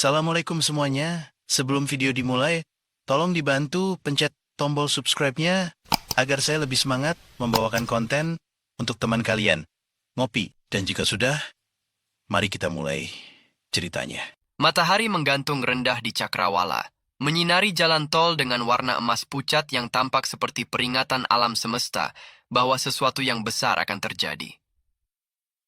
Assalamualaikum semuanya. Sebelum video dimulai, tolong dibantu pencet tombol subscribe-nya agar saya lebih semangat membawakan konten untuk teman kalian. Ngopi, dan jika sudah, mari kita mulai ceritanya. Matahari menggantung rendah di Cakrawala, menyinari jalan tol dengan warna emas pucat yang tampak seperti peringatan alam semesta bahwa sesuatu yang besar akan terjadi.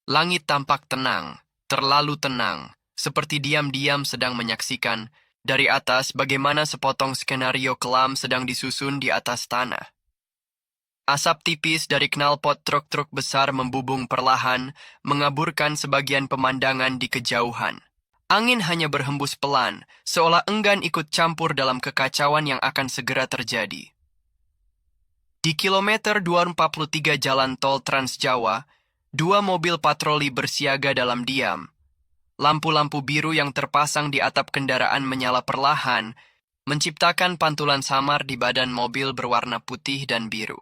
Langit tampak tenang, terlalu tenang, seperti diam-diam sedang menyaksikan dari atas bagaimana sepotong skenario kelam sedang disusun di atas tanah. Asap tipis dari knalpot truk-truk besar membubung perlahan, mengaburkan sebagian pemandangan di kejauhan. Angin hanya berhembus pelan, seolah enggan ikut campur dalam kekacauan yang akan segera terjadi. Di kilometer 243 jalan tol Trans Jawa, dua mobil patroli bersiaga dalam diam. Lampu-lampu biru yang terpasang di atap kendaraan menyala perlahan, menciptakan pantulan samar di badan mobil berwarna putih dan biru.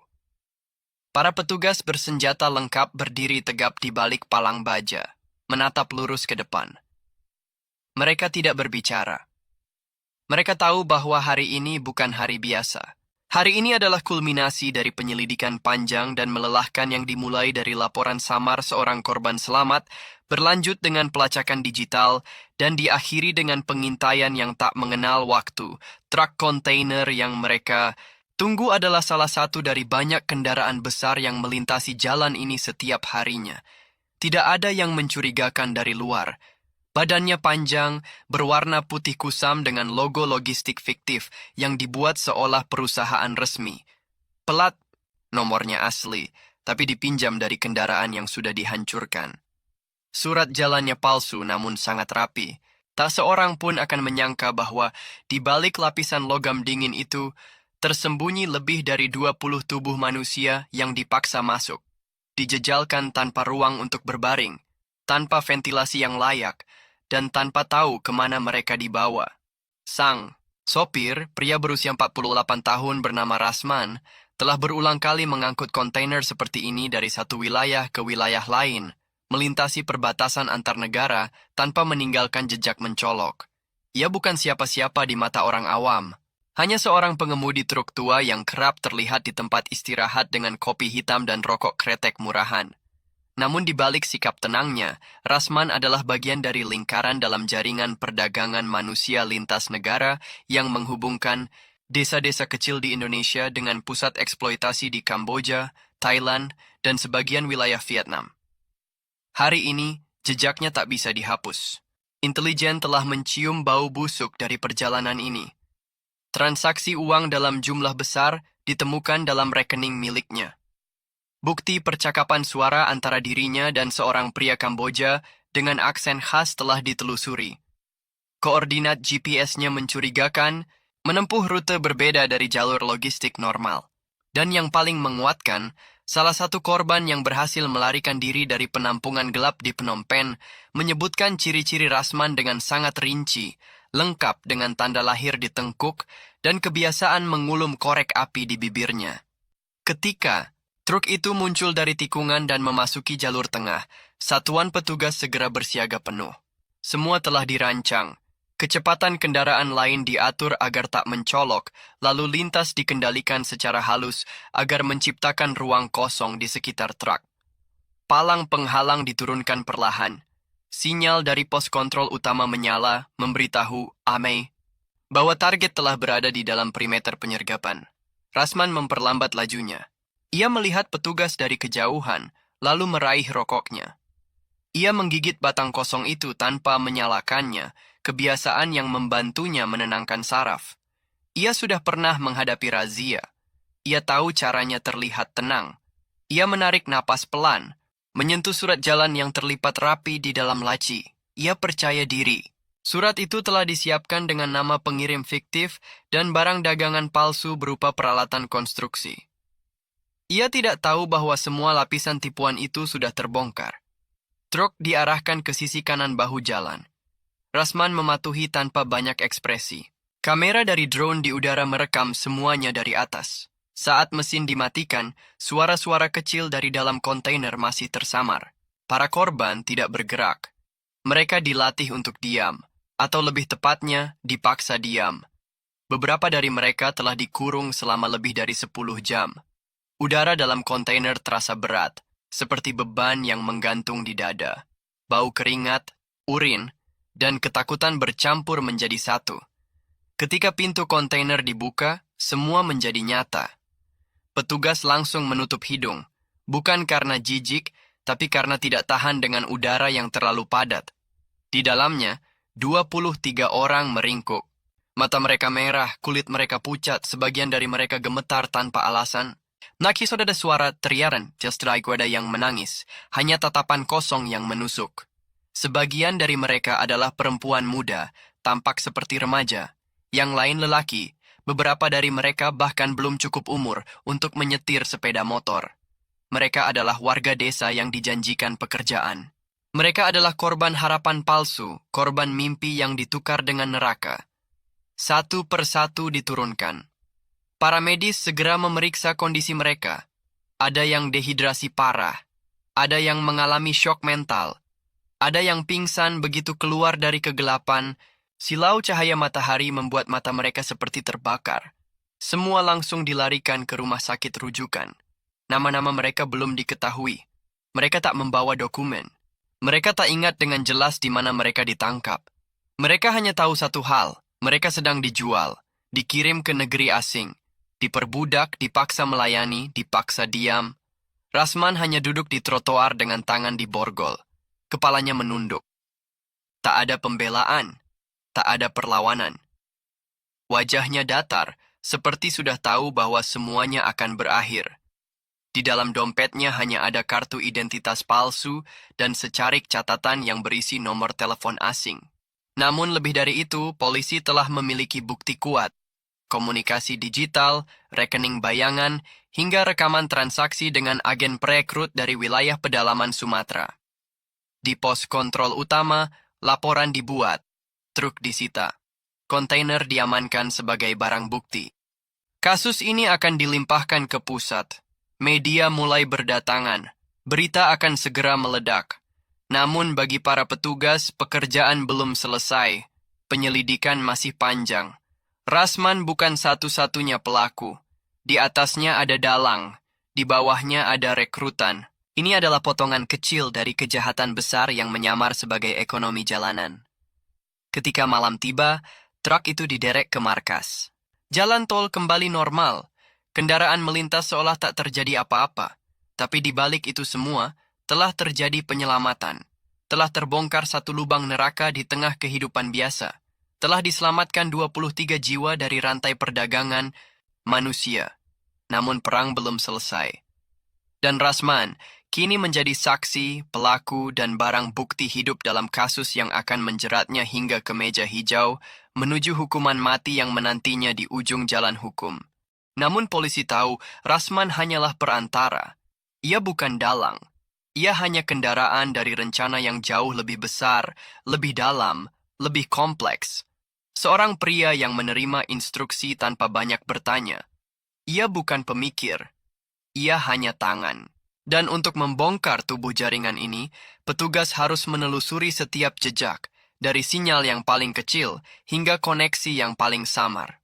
Para petugas bersenjata lengkap berdiri tegap di balik palang baja, menatap lurus ke depan. Mereka tidak berbicara. Mereka tahu bahwa hari ini bukan hari biasa. Hari ini adalah kulminasi dari penyelidikan panjang dan melelahkan yang dimulai dari laporan samar seorang korban selamat, berlanjut dengan pelacakan digital, dan diakhiri dengan pengintaian yang tak mengenal waktu. Truk kontainer yang mereka tunggu adalah salah satu dari banyak kendaraan besar yang melintasi jalan ini setiap harinya. Tidak ada yang mencurigakan dari luar. Badannya panjang, berwarna putih kusam dengan logo logistik fiktif yang dibuat seolah perusahaan resmi. Pelat, nomornya asli, tapi dipinjam dari kendaraan yang sudah dihancurkan. Surat jalannya palsu namun sangat rapi. Tak seorang pun akan menyangka bahwa di balik lapisan logam dingin itu, tersembunyi lebih dari 20 tubuh manusia yang dipaksa masuk. Dijejalkan tanpa ruang untuk berbaring, tanpa ventilasi yang layak, dan tanpa tahu kemana mereka dibawa. Sang sopir, pria berusia 48 tahun bernama Rasman, telah berulang kali mengangkut kontainer seperti ini dari satu wilayah ke wilayah lain, melintasi perbatasan antar negara tanpa meninggalkan jejak mencolok. Ia bukan siapa-siapa di mata orang awam. Hanya seorang pengemudi truk tua yang kerap terlihat di tempat istirahat dengan kopi hitam dan rokok kretek murahan. Namun di balik sikap tenangnya, Rasman adalah bagian dari lingkaran dalam jaringan perdagangan manusia lintas negara yang menghubungkan desa-desa kecil di Indonesia dengan pusat eksploitasi di Kamboja, Thailand, dan sebagian wilayah Vietnam. Hari ini, jejaknya tak bisa dihapus. Intelijen telah mencium bau busuk dari perjalanan ini. Transaksi uang dalam jumlah besar ditemukan dalam rekening miliknya. Bukti percakapan suara antara dirinya dan seorang pria Kamboja dengan aksen khas telah ditelusuri. Koordinat GPS-nya mencurigakan, menempuh rute berbeda dari jalur logistik normal. Dan yang paling menguatkan, salah satu korban yang berhasil melarikan diri dari penampungan gelap di Phnom Penh menyebutkan ciri-ciri Rasman dengan sangat rinci, lengkap dengan tanda lahir di tengkuk dan kebiasaan mengulum korek api di bibirnya. Ketika truk itu muncul dari tikungan dan memasuki jalur tengah, satuan petugas segera bersiaga penuh. Semua telah dirancang. Kecepatan kendaraan lain diatur agar tak mencolok, lalu lintas dikendalikan secara halus agar menciptakan ruang kosong di sekitar truk. Palang penghalang diturunkan perlahan. Sinyal dari pos kontrol utama menyala, memberitahu Amei bahwa target telah berada di dalam perimeter penyergapan. Rasman memperlambat lajunya. Ia melihat petugas dari kejauhan, lalu meraih rokoknya. Ia menggigit batang kosong itu tanpa menyalakannya, kebiasaan yang membantunya menenangkan saraf. Ia sudah pernah menghadapi razia. Ia tahu caranya terlihat tenang. Ia menarik napas pelan, menyentuh surat jalan yang terlipat rapi di dalam laci. Ia percaya diri. Surat itu telah disiapkan dengan nama pengirim fiktif dan barang dagangan palsu berupa peralatan konstruksi. Ia tidak tahu bahwa semua lapisan tipuan itu sudah terbongkar. Truk diarahkan ke sisi kanan bahu jalan. Rasman mematuhi tanpa banyak ekspresi. Kamera dari drone di udara merekam semuanya dari atas. Saat mesin dimatikan, suara-suara kecil dari dalam kontainer masih tersamar. Para korban tidak bergerak. Mereka dilatih untuk diam. atau lebih tepatnya, dipaksa diam. Beberapa dari mereka telah dikurung selama lebih dari 10 jam. Udara dalam kontainer terasa berat, seperti beban yang menggantung di dada. Bau keringat, urin, dan ketakutan bercampur menjadi satu. Ketika pintu kontainer dibuka, semua menjadi nyata. Petugas langsung menutup hidung, bukan karena jijik, tapi karena tidak tahan dengan udara yang terlalu padat. Di dalamnya, 23 orang meringkuk. Mata mereka merah, kulit mereka pucat, sebagian dari mereka gemetar tanpa alasan. Nakis ada suara teriaran, ada yang menangis, hanya tatapan kosong yang menusuk. Sebagian dari mereka adalah perempuan muda, tampak seperti remaja. Yang lain lelaki, beberapa dari mereka bahkan belum cukup umur untuk menyetir sepeda motor. Mereka adalah warga desa yang dijanjikan pekerjaan. Mereka adalah korban harapan palsu, korban mimpi yang ditukar dengan neraka. Satu persatu diturunkan. Para medis segera memeriksa kondisi mereka. Ada yang dehidrasi parah, ada yang mengalami syok mental, ada yang pingsan begitu keluar dari kegelapan. Silau cahaya matahari membuat mata mereka seperti terbakar. Semua langsung dilarikan ke rumah sakit rujukan. Nama-nama mereka belum diketahui. Mereka tak membawa dokumen. Mereka tak ingat dengan jelas di mana mereka ditangkap. Mereka hanya tahu satu hal, mereka sedang dijual, dikirim ke negeri asing, diperbudak, dipaksa melayani, dipaksa diam. Rasman hanya duduk di trotoar dengan tangan di borgol. Kepalanya menunduk. Tak ada pembelaan, tak ada perlawanan. Wajahnya datar, seperti sudah tahu bahwa semuanya akan berakhir. Di dalam dompetnya hanya ada kartu identitas palsu dan secarik catatan yang berisi nomor telepon asing. Namun lebih dari itu, polisi telah memiliki bukti kuat. Komunikasi digital, rekening bayangan, hingga rekaman transaksi dengan agen perekrut dari wilayah pedalaman Sumatera. Di pos kontrol utama, laporan dibuat, truk disita, kontainer diamankan sebagai barang bukti. Kasus ini akan dilimpahkan ke pusat. Media mulai berdatangan. Berita akan segera meledak. Namun bagi para petugas, pekerjaan belum selesai. Penyelidikan masih panjang. Rasman bukan satu-satunya pelaku. Di atasnya ada dalang. Di bawahnya ada rekrutan. Ini adalah potongan kecil dari kejahatan besar yang menyamar sebagai ekonomi jalanan. Ketika malam tiba, truk itu diderek ke markas. Jalan tol kembali normal. Kendaraan melintas seolah tak terjadi apa-apa. Tapi di balik itu semua, telah terjadi penyelamatan. Telah terbongkar satu lubang neraka di tengah kehidupan biasa. Telah diselamatkan 23 jiwa dari rantai perdagangan manusia. Namun perang belum selesai. Dan Rasman kini menjadi saksi, pelaku, dan barang bukti hidup dalam kasus yang akan menjeratnya hingga ke meja hijau, menuju hukuman mati yang menantinya di ujung jalan hukum. Namun polisi tahu Rasman hanyalah perantara. Ia bukan dalang. Ia hanya kendaraan dari rencana yang jauh lebih besar, lebih dalam, lebih kompleks. Seorang pria yang menerima instruksi tanpa banyak bertanya. Ia bukan pemikir. Ia hanya tangan. Dan untuk membongkar tubuh jaringan ini, petugas harus menelusuri setiap jejak, dari sinyal yang paling kecil hingga koneksi yang paling samar.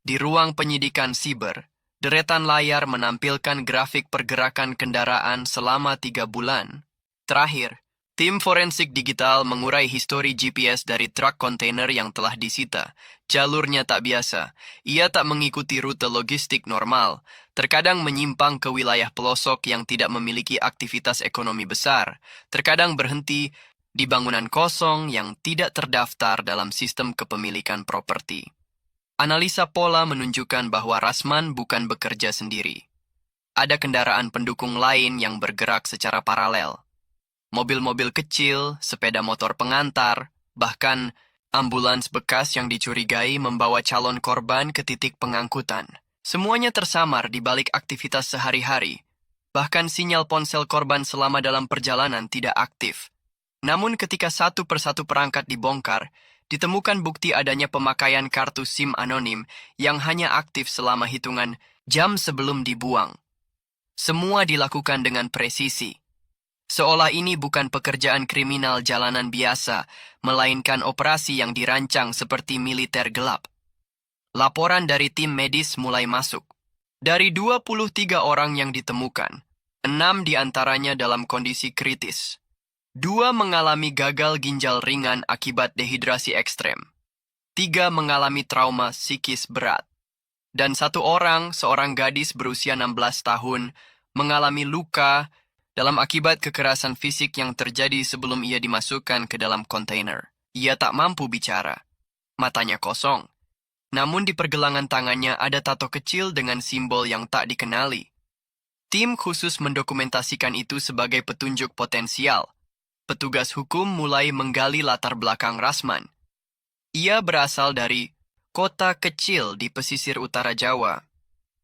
Di ruang penyidikan siber, deretan layar menampilkan grafik pergerakan kendaraan selama 3 bulan. Terakhir, tim forensik digital mengurai histori GPS dari truk kontainer yang telah disita. Jalurnya tak biasa. Ia tak mengikuti rute logistik normal, terkadang menyimpang ke wilayah pelosok yang tidak memiliki aktivitas ekonomi besar, terkadang berhenti di bangunan kosong yang tidak terdaftar dalam sistem kepemilikan properti. Analisa pola menunjukkan bahwa Rasman bukan bekerja sendiri. Ada kendaraan pendukung lain yang bergerak secara paralel. Mobil-mobil kecil, sepeda motor pengantar, bahkan ambulans bekas yang dicurigai membawa calon korban ke titik pengangkutan. Semuanya tersamar di balik aktivitas sehari-hari. Bahkan sinyal ponsel korban selama dalam perjalanan tidak aktif. Namun ketika satu persatu perangkat dibongkar, ditemukan bukti adanya pemakaian kartu SIM anonim yang hanya aktif selama hitungan jam sebelum dibuang. Semua dilakukan dengan presisi. Seolah ini bukan pekerjaan kriminal jalanan biasa, melainkan operasi yang dirancang seperti militer gelap. Laporan dari tim medis mulai masuk. Dari 23 orang yang ditemukan, 6 diantaranya dalam kondisi kritis. 2 mengalami gagal ginjal ringan akibat dehidrasi ekstrem. 3 mengalami trauma psikis berat. Dan 1 orang, seorang gadis berusia 16 tahun, mengalami luka dalam akibat kekerasan fisik yang terjadi sebelum ia dimasukkan ke dalam kontainer. Ia tak mampu bicara. Matanya kosong. Namun di pergelangan tangannya ada tato kecil dengan simbol yang tak dikenali. Tim khusus mendokumentasikan itu sebagai petunjuk potensial. Petugas hukum mulai menggali latar belakang Rasman. Ia berasal dari kota kecil di pesisir utara Jawa.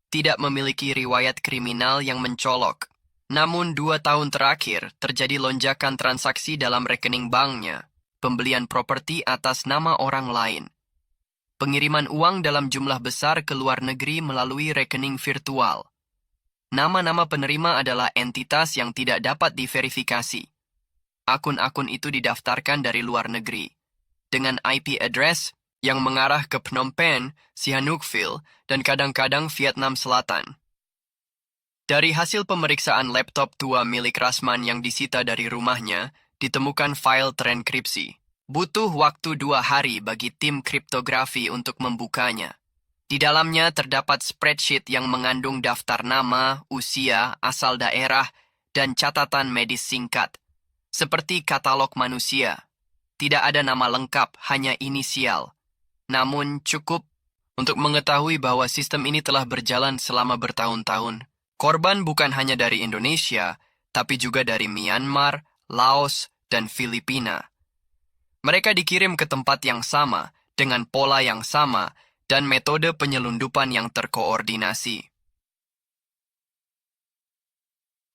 Tidak memiliki riwayat kriminal yang mencolok. Namun 2 tahun terakhir terjadi lonjakan transaksi dalam rekening banknya, pembelian properti atas nama orang lain, pengiriman uang dalam jumlah besar ke luar negeri melalui rekening virtual. Nama-nama penerima adalah entitas yang tidak dapat diverifikasi. Akun-akun itu didaftarkan dari luar negeri, dengan IP address yang mengarah ke Phnom Penh, Sihanoukville, dan kadang-kadang Vietnam Selatan. Dari hasil pemeriksaan laptop tua milik Rasman yang disita dari rumahnya, ditemukan file terenkripsi. Butuh waktu 2 hari bagi tim kriptografi untuk membukanya. Di dalamnya terdapat spreadsheet yang mengandung daftar nama, usia, asal daerah, dan catatan medis singkat. Seperti katalog manusia. Tidak ada nama lengkap, hanya inisial. Namun cukup untuk mengetahui bahwa sistem ini telah berjalan selama bertahun-tahun. Korban bukan hanya dari Indonesia, tapi juga dari Myanmar, Laos, dan Filipina. Mereka dikirim ke tempat yang sama, dengan pola yang sama, dan metode penyelundupan yang terkoordinasi.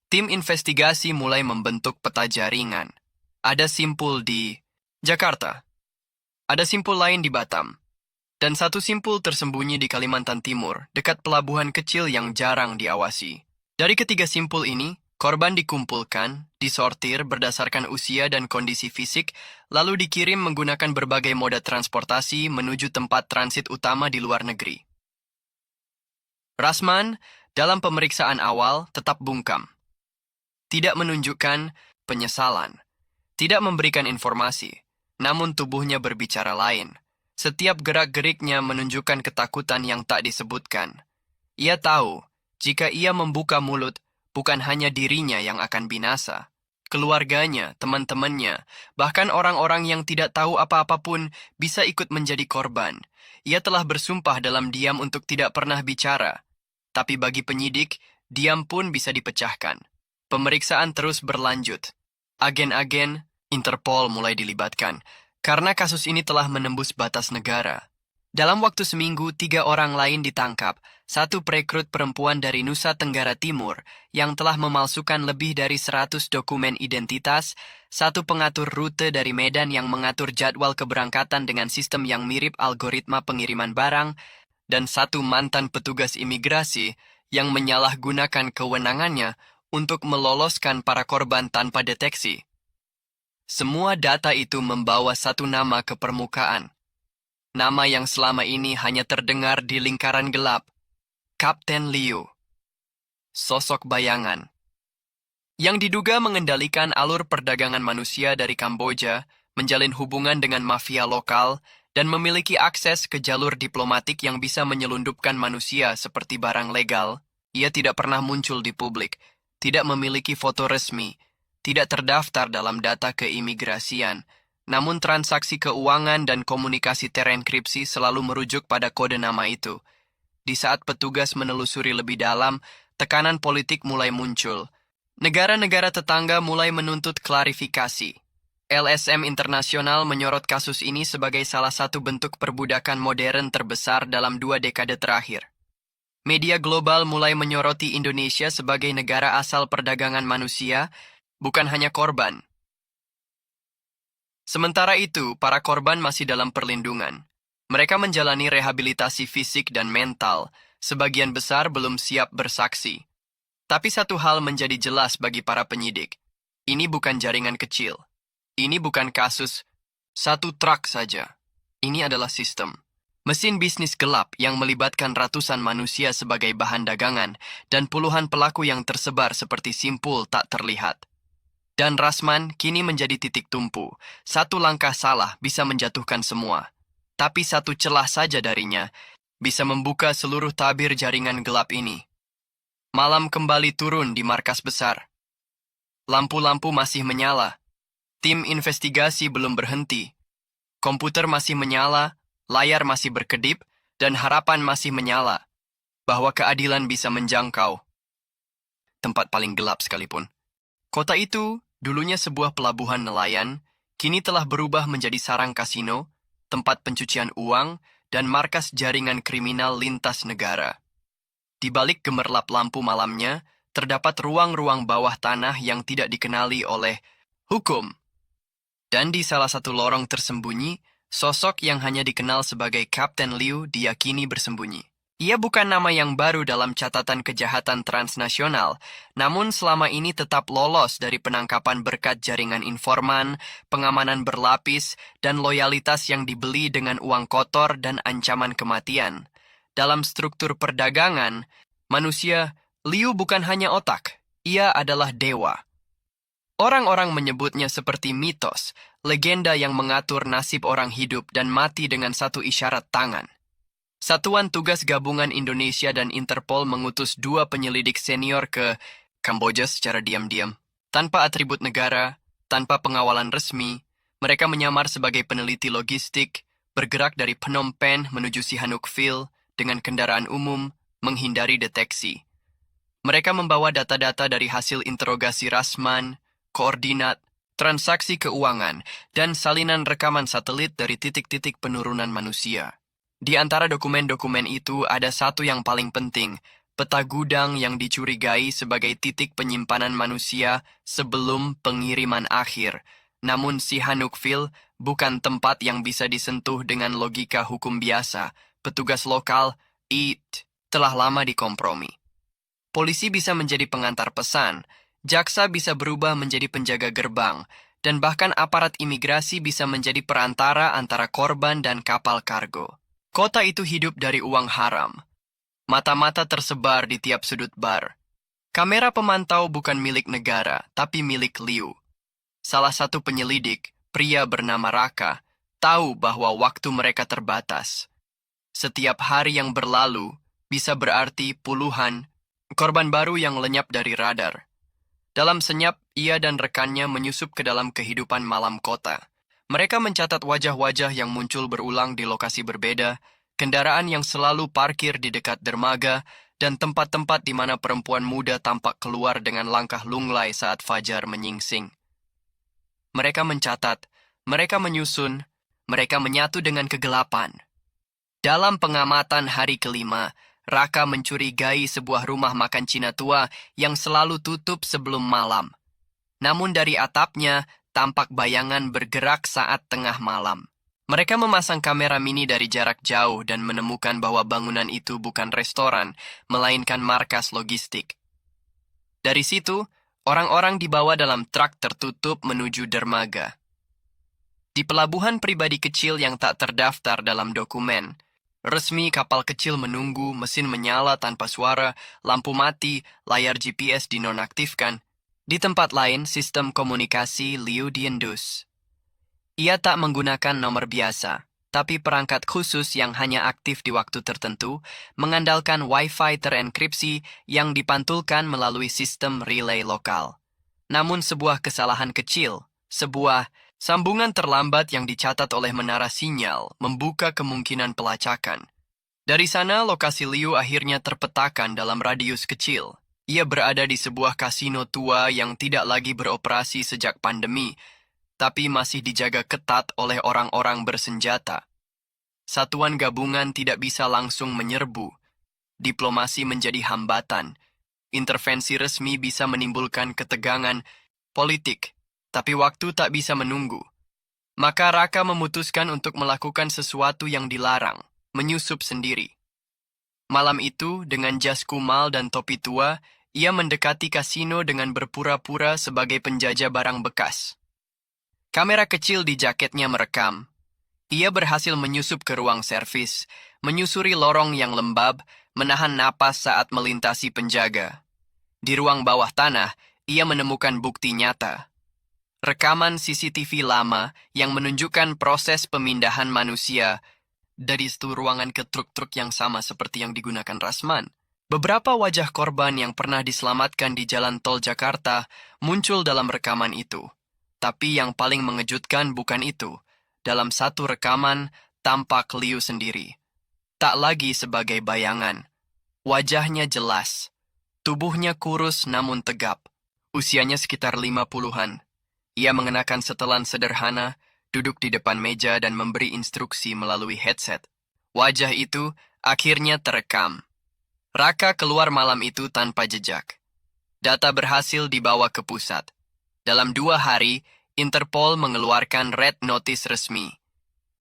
Tim investigasi mulai membentuk peta jaringan. Ada simpul di Jakarta. Ada simpul lain di Batam. Dan 1 simpul tersembunyi di Kalimantan Timur, dekat pelabuhan kecil yang jarang diawasi. Dari ketiga simpul ini, korban dikumpulkan, disortir berdasarkan usia dan kondisi fisik, lalu dikirim menggunakan berbagai moda transportasi menuju tempat transit utama di luar negeri. Rasman, dalam pemeriksaan awal, tetap bungkam. Tidak menunjukkan penyesalan. Tidak memberikan informasi, namun tubuhnya berbicara lain. Setiap gerak-geriknya menunjukkan ketakutan yang tak disebutkan. Ia tahu, jika ia membuka mulut, bukan hanya dirinya yang akan binasa. Keluarganya, teman-temannya, bahkan orang-orang yang tidak tahu apa-apa pun bisa ikut menjadi korban. Ia telah bersumpah dalam diam untuk tidak pernah bicara. Tapi bagi penyidik, diam pun bisa dipecahkan. Pemeriksaan terus berlanjut. Agen-agen Interpol mulai dilibatkan, karena kasus ini telah menembus batas negara. Dalam waktu seminggu, 3 orang lain ditangkap, 1 perekrut perempuan dari Nusa Tenggara Timur yang telah memalsukan lebih dari 100 dokumen identitas, 1 pengatur rute dari Medan yang mengatur jadwal keberangkatan dengan sistem yang mirip algoritma pengiriman barang, dan 1 mantan petugas imigrasi yang menyalahgunakan kewenangannya untuk meloloskan para korban tanpa deteksi. Semua data itu membawa 1 nama ke permukaan. Nama yang selama ini hanya terdengar di lingkaran gelap. Kapten Liu. Sosok bayangan. Yang diduga mengendalikan alur perdagangan manusia dari Kamboja, menjalin hubungan dengan mafia lokal, dan memiliki akses ke jalur diplomatik yang bisa menyelundupkan manusia seperti barang legal. Ia tidak pernah muncul di publik, tidak memiliki foto resmi, tidak terdaftar dalam data keimigrasian, namun transaksi keuangan dan komunikasi terenkripsi selalu merujuk pada kode nama itu. Di saat petugas menelusuri lebih dalam, tekanan politik mulai muncul. Negara-negara tetangga mulai menuntut klarifikasi. LSM Internasional menyorot kasus ini sebagai salah satu bentuk perbudakan modern terbesar dalam 2 dekade terakhir. Media global mulai menyoroti Indonesia sebagai negara asal perdagangan manusia, bukan hanya korban. Sementara itu, para korban masih dalam perlindungan. Mereka menjalani rehabilitasi fisik dan mental, sebagian besar belum siap bersaksi. Tapi satu hal menjadi jelas bagi para penyidik. Ini bukan jaringan kecil. Ini bukan kasus satu truk saja. Ini adalah sistem. Mesin bisnis gelap yang melibatkan ratusan manusia sebagai bahan dagangan dan puluhan pelaku yang tersebar seperti simpul tak terlihat. Dan Rasman kini menjadi titik tumpu. Satu langkah salah bisa menjatuhkan semua. Tapi satu celah saja darinya bisa membuka seluruh tabir jaringan gelap ini. Malam kembali turun di markas besar. Lampu-lampu masih menyala. Tim investigasi belum berhenti. Komputer masih menyala, layar masih berkedip, dan harapan masih menyala bahwa keadilan bisa menjangkau tempat paling gelap sekalipun. Kota itu, dulunya sebuah pelabuhan nelayan, kini telah berubah menjadi sarang kasino, tempat pencucian uang, dan markas jaringan kriminal lintas negara. Di balik gemerlap lampu malamnya, terdapat ruang-ruang bawah tanah yang tidak dikenali oleh hukum. Dan di salah satu lorong tersembunyi, sosok yang hanya dikenal sebagai Kapten Liu diyakini bersembunyi. Ia bukan nama yang baru dalam catatan kejahatan transnasional, namun selama ini tetap lolos dari penangkapan berkat jaringan informan, pengamanan berlapis, dan loyalitas yang dibeli dengan uang kotor dan ancaman kematian. Dalam struktur perdagangan, manusia, Liu bukan hanya otak, ia adalah dewa. Orang-orang menyebutnya seperti mitos, legenda yang mengatur nasib orang hidup dan mati dengan satu isyarat tangan. Satuan Tugas Gabungan Indonesia dan Interpol mengutus 2 penyelidik senior ke Kamboja secara diam-diam. Tanpa atribut negara, tanpa pengawalan resmi, mereka menyamar sebagai peneliti logistik, bergerak dari Phnom Penh menuju Sihanoukville dengan kendaraan umum, menghindari deteksi. Mereka membawa data-data dari hasil interogasi Rasman, koordinat, transaksi keuangan, dan salinan rekaman satelit dari titik-titik penurunan manusia. Di antara dokumen-dokumen itu ada satu yang paling penting, peta gudang yang dicurigai sebagai titik penyimpanan manusia sebelum pengiriman akhir. Namun Sihanoukville bukan tempat yang bisa disentuh dengan logika hukum biasa. Petugas lokal, telah lama dikompromi. Polisi bisa menjadi pengantar pesan, jaksa bisa berubah menjadi penjaga gerbang, dan bahkan aparat imigrasi bisa menjadi perantara antara korban dan kapal kargo. Kota itu hidup dari uang haram. Mata-mata tersebar di tiap sudut bar. Kamera pemantau bukan milik negara, tapi milik Liu. Salah satu penyelidik, pria bernama Raka, tahu bahwa waktu mereka terbatas. Setiap hari yang berlalu bisa berarti puluhan korban baru yang lenyap dari radar. Dalam senyap, ia dan rekannya menyusup ke dalam kehidupan malam kota. Mereka mencatat wajah-wajah yang muncul berulang di lokasi berbeda, kendaraan yang selalu parkir di dekat dermaga, dan tempat-tempat di mana perempuan muda tampak keluar dengan langkah lunglai saat fajar menyingsing. Mereka mencatat, mereka menyusun, mereka menyatu dengan kegelapan. Dalam pengamatan hari kelima, Raka mencurigai sebuah rumah makan Cina tua yang selalu tutup sebelum malam. Namun dari atapnya, tampak bayangan bergerak saat tengah malam. Mereka memasang kamera mini dari jarak jauh dan menemukan bahwa bangunan itu bukan restoran, melainkan markas logistik. Dari situ, orang-orang dibawa dalam truk tertutup menuju dermaga. Di pelabuhan pribadi kecil yang tak terdaftar dalam dokumen, resmi kapal kecil menunggu, mesin menyala tanpa suara, lampu mati, layar GPS dinonaktifkan. Di tempat lain, sistem komunikasi Liu diendus. Ia tak menggunakan nomor biasa, tapi perangkat khusus yang hanya aktif di waktu tertentu, mengandalkan Wi-Fi terenkripsi yang dipantulkan melalui sistem relay lokal. Namun sebuah kesalahan kecil, sebuah sambungan terlambat yang dicatat oleh menara sinyal membuka kemungkinan pelacakan. Dari sana, lokasi Liu akhirnya terpetakan dalam radius kecil. Ia berada di sebuah kasino tua yang tidak lagi beroperasi sejak pandemi, tapi masih dijaga ketat oleh orang-orang bersenjata. Satuan gabungan tidak bisa langsung menyerbu. Diplomasi menjadi hambatan. Intervensi resmi bisa menimbulkan ketegangan politik, tapi waktu tak bisa menunggu. Maka Raka memutuskan untuk melakukan sesuatu yang dilarang, menyusup sendiri. Malam itu, dengan jas kumal dan topi tua, Ia mendekati kasino dengan berpura-pura sebagai penjajah barang bekas. Kamera kecil di jaketnya merekam. Ia berhasil menyusup ke ruang servis, menyusuri lorong yang lembab, menahan napas saat melintasi penjaga. Di ruang bawah tanah, ia menemukan bukti nyata. Rekaman CCTV lama yang menunjukkan proses pemindahan manusia dari satu ruangan ke truk-truk yang sama seperti yang digunakan Rasman. Beberapa wajah korban yang pernah diselamatkan di jalan tol Jakarta muncul dalam rekaman itu. Tapi yang paling mengejutkan bukan itu. Dalam satu rekaman, tampak Liu sendiri. Tak lagi sebagai bayangan. Wajahnya jelas. Tubuhnya kurus namun tegap. Usianya sekitar 50-an. Ia mengenakan setelan sederhana, duduk di depan meja dan memberi instruksi melalui headset. Wajah itu akhirnya terekam. Raka keluar malam itu tanpa jejak. Data berhasil dibawa ke pusat. Dalam 2 hari, Interpol mengeluarkan Red Notice resmi.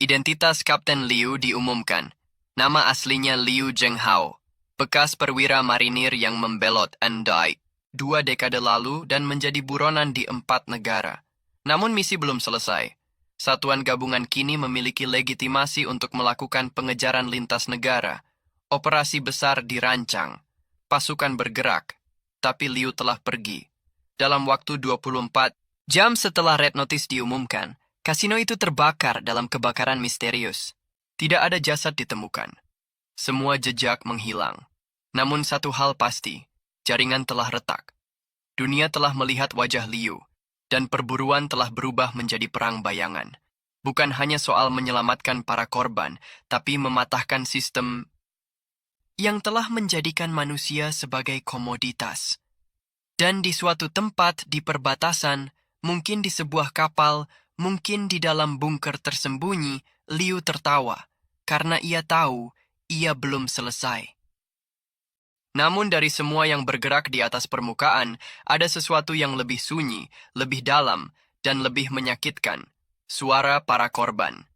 Identitas Kapten Liu diumumkan. Nama aslinya Liu Zhenghao, bekas perwira marinir yang membelot Andai 2 dekade lalu dan menjadi buronan di 4 negara. Namun misi belum selesai. Satuan gabungan kini memiliki legitimasi untuk melakukan pengejaran lintas negara. Operasi besar dirancang. Pasukan bergerak. Tapi Liu telah pergi. Dalam waktu 24 jam setelah Red Notice diumumkan, kasino itu terbakar dalam kebakaran misterius. Tidak ada jasad ditemukan. Semua jejak menghilang. Namun satu hal pasti, jaringan telah retak. Dunia telah melihat wajah Liu, dan perburuan telah berubah menjadi perang bayangan. Bukan hanya soal menyelamatkan para korban, tapi mematahkan sistem yang telah menjadikan manusia sebagai komoditas. Dan di suatu tempat di perbatasan, mungkin di sebuah kapal, mungkin di dalam bunker tersembunyi, Liu tertawa, karena ia tahu ia belum selesai. Namun dari semua yang bergerak di atas permukaan, ada sesuatu yang lebih sunyi, lebih dalam, dan lebih menyakitkan. Suara para korban.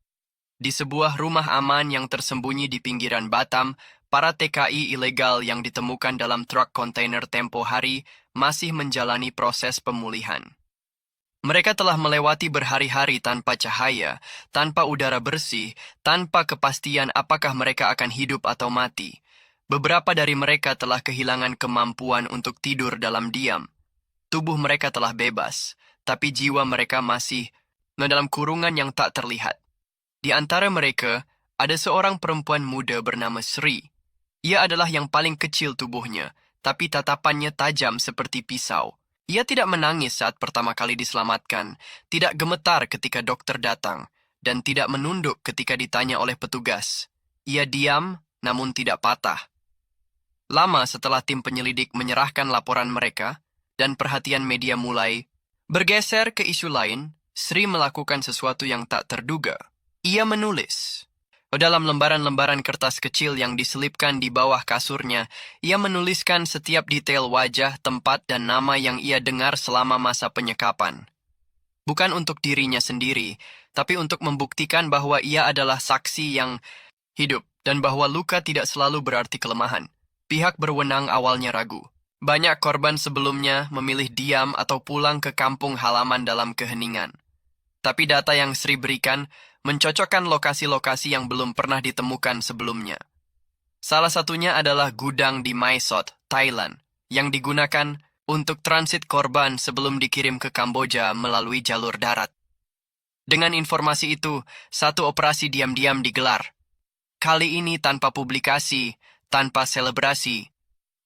Di sebuah rumah aman yang tersembunyi di pinggiran Batam, para TKI ilegal yang ditemukan dalam truk kontainer tempo hari masih menjalani proses pemulihan. Mereka telah melewati berhari-hari tanpa cahaya, tanpa udara bersih, tanpa kepastian apakah mereka akan hidup atau mati. Beberapa dari mereka telah kehilangan kemampuan untuk tidur dalam diam. Tubuh mereka telah bebas, tapi jiwa mereka masih dalam kurungan yang tak terlihat. Di antara mereka, ada seorang perempuan muda bernama Sri. Ia adalah yang paling kecil tubuhnya, tapi tatapannya tajam seperti pisau. Ia tidak menangis saat pertama kali diselamatkan, tidak gemetar ketika dokter datang, dan tidak menunduk ketika ditanya oleh petugas. Ia diam, namun tidak patah. Lama setelah tim penyelidik menyerahkan laporan mereka, dan perhatian media mulai bergeser ke isu lain, Sri melakukan sesuatu yang tak terduga. Ia menulis. Dalam lembaran-lembaran kertas kecil yang diselipkan di bawah kasurnya, ia menuliskan setiap detail wajah, tempat, dan nama yang ia dengar selama masa penyekapan. Bukan untuk dirinya sendiri, tapi untuk membuktikan bahwa ia adalah saksi yang hidup, dan bahwa luka tidak selalu berarti kelemahan. Pihak berwenang awalnya ragu. Banyak korban sebelumnya memilih diam atau pulang ke kampung halaman dalam keheningan. Tapi data yang Sri berikan mencocokkan lokasi-lokasi yang belum pernah ditemukan sebelumnya. Salah satunya adalah gudang di Mae Sot, Thailand, yang digunakan untuk transit korban sebelum dikirim ke Kamboja melalui jalur darat. Dengan informasi itu, satu operasi diam-diam digelar. Kali ini tanpa publikasi, tanpa selebrasi.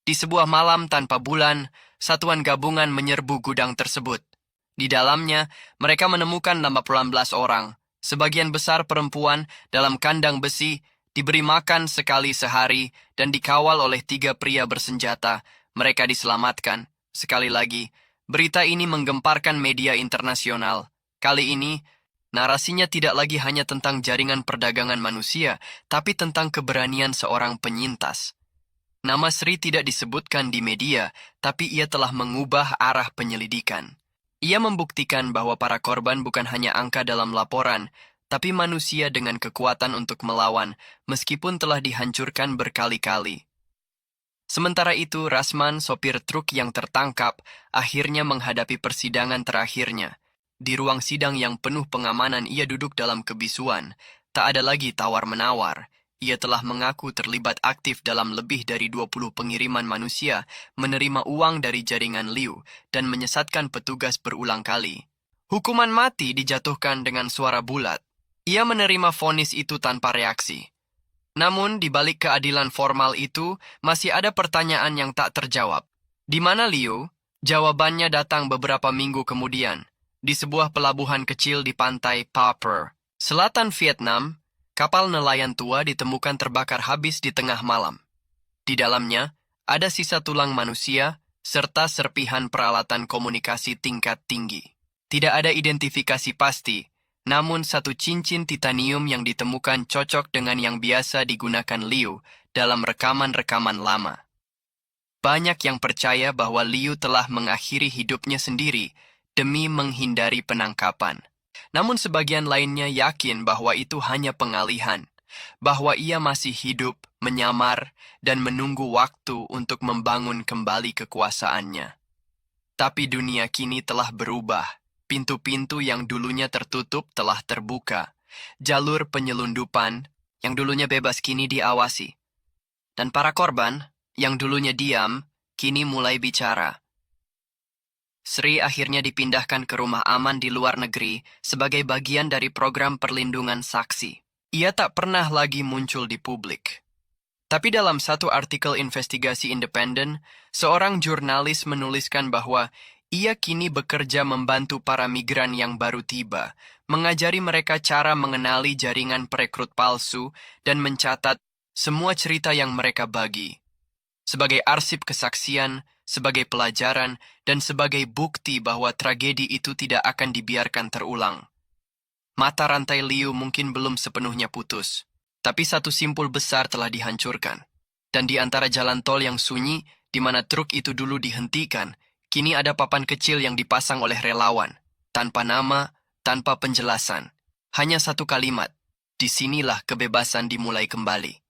Di sebuah malam tanpa bulan, satuan gabungan menyerbu gudang tersebut. Di dalamnya, mereka menemukan 18 orang. Sebagian besar perempuan dalam kandang besi, diberi makan sekali sehari, dan dikawal oleh 3 pria bersenjata. Mereka diselamatkan. Sekali lagi, berita ini menggemparkan media internasional. Kali ini, narasinya tidak lagi hanya tentang jaringan perdagangan manusia, tapi tentang keberanian seorang penyintas. Nama Sri tidak disebutkan di media, tapi ia telah mengubah arah penyelidikan. Ia membuktikan bahwa para korban bukan hanya angka dalam laporan, tapi manusia dengan kekuatan untuk melawan, meskipun telah dihancurkan berkali-kali. Sementara itu, Rasman, sopir truk yang tertangkap, akhirnya menghadapi persidangan terakhirnya. Di ruang sidang yang penuh pengamanan, ia duduk dalam kebisuan. Tak ada lagi tawar-menawar. Ia telah mengaku terlibat aktif dalam lebih dari 20 pengiriman manusia, menerima uang dari jaringan Liu, dan menyesatkan petugas berulang kali. Hukuman mati dijatuhkan dengan suara bulat. Ia menerima vonis itu tanpa reaksi. Namun, di balik keadilan formal itu, masih ada pertanyaan yang tak terjawab. Di mana Liu? Jawabannya datang beberapa minggu kemudian. Di sebuah pelabuhan kecil di pantai Papua, selatan Vietnam, kapal nelayan tua ditemukan terbakar habis di tengah malam. Di dalamnya, ada sisa tulang manusia, serta serpihan peralatan komunikasi tingkat tinggi. Tidak ada identifikasi pasti, namun satu cincin titanium yang ditemukan cocok dengan yang biasa digunakan Liu dalam rekaman-rekaman lama. Banyak yang percaya bahwa Liu telah mengakhiri hidupnya sendiri demi menghindari penangkapan. Namun sebagian lainnya yakin bahwa itu hanya pengalihan, bahwa ia masih hidup, menyamar, dan menunggu waktu untuk membangun kembali kekuasaannya. Tapi dunia kini telah berubah. Pintu-pintu yang dulunya tertutup telah terbuka. Jalur penyelundupan yang dulunya bebas kini diawasi. Dan para korban yang dulunya diam, kini mulai bicara. Sri akhirnya dipindahkan ke rumah aman di luar negeri sebagai bagian dari program perlindungan saksi. Ia tak pernah lagi muncul di publik. Tapi dalam satu artikel investigasi independen, seorang jurnalis menuliskan bahwa ia kini bekerja membantu para migran yang baru tiba, mengajari mereka cara mengenali jaringan perekrut palsu dan mencatat semua cerita yang mereka bagi. Sebagai arsip kesaksian, sebagai pelajaran, dan sebagai bukti bahwa tragedi itu tidak akan dibiarkan terulang. Mata rantai Liu mungkin belum sepenuhnya putus, tapi satu simpul besar telah dihancurkan. Dan di antara jalan tol yang sunyi, di mana truk itu dulu dihentikan, kini ada papan kecil yang dipasang oleh relawan, tanpa nama, tanpa penjelasan. Hanya satu kalimat, disinilah kebebasan dimulai kembali.